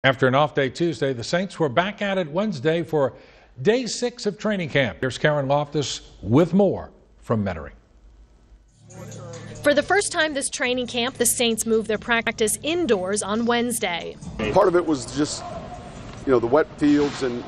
After an off day Tuesday, the Saints were back at it Wednesday for day 6 of training camp. Here's Karen Loftus with more from Metairie. For the first time this training camp, the Saints moved their practice indoors on Wednesday. Part of it was just, the wet fields, and,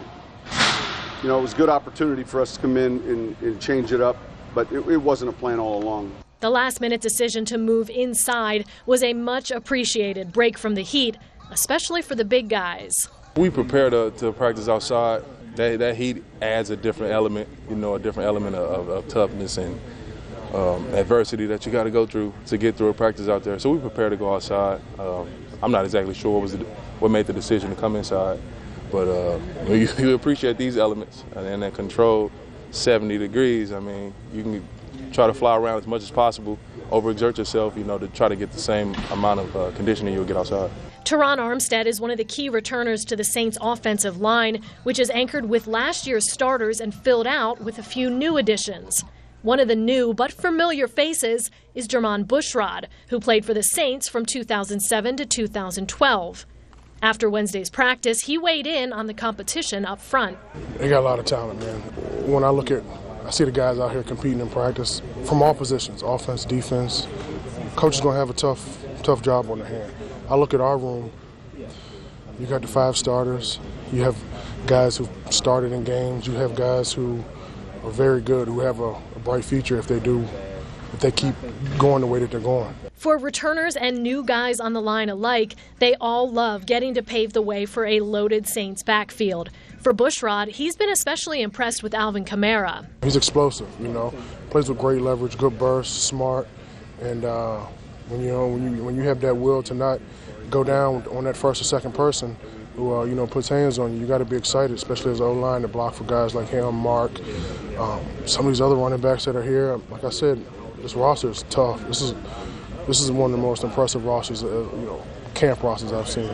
it was a good opportunity for us to come in and change it up, but it wasn't a plan all along. The last-minute decision to move inside was a much-appreciated break from the heat, especially for the big guys. We prepare to practice outside. That heat adds a different element, a different element of toughness and adversity that you got to go through to get through a practice out there. So we prepare to go outside. I'm not exactly sure what made the decision to come inside, but you appreciate these elements and that controlled 70 degrees. I mean, you can try to fly around as much as possible, overexert yourself, to try to get the same amount of conditioning you'll get outside. Teron Armstead is one of the key returners to the Saints' offensive line, which is anchored with last year's starters and filled out with a few new additions. One of the new but familiar faces is Jermon Bushrod, who played for the Saints from 2007 to 2012. After Wednesday's practice, he weighed in on the competition up front. They got a lot of talent, man. When I see the guys out here competing in practice from all positions, offense, defense. Coach is going to have a tough job on their hand. I look at our room. You got the 5 starters. You have guys who started in games. You have guys who are very good, who have a bright future if they keep going the way that they're going. For returners and new guys on the line alike, they all love getting to pave the way for a loaded Saints backfield. For Bushrod, he's been especially impressed with Alvin Kamara. He's explosive, plays with great leverage, good burst, smart, and when you have that will to not go down on that first or second person who puts hands on you, you got to be excited, especially as an O-line to block for guys like him, Mark, some of these other running backs that are here. Like I said, this roster is tough. This is one of the most impressive rosters, camp rosters I've seen.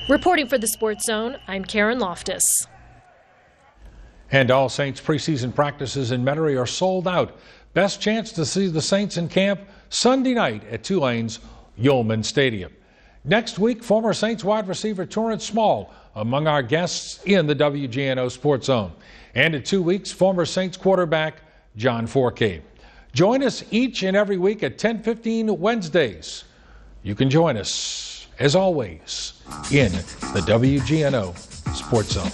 Reporting for the Sports Zone, I'm Karen Loftus. And all Saints preseason practices in Metairie are sold out. Best chance to see the Saints in camp Sunday night at Tulane's Yulman Stadium. Next week, former Saints wide receiver Torrance Small among our guests in the WGNO Sports Zone. And in 2 weeks, former Saints quarterback John Forcade. Join us each and every week at 10:15 Wednesdays. You can join us, as always, in the WGNO Sports Zone.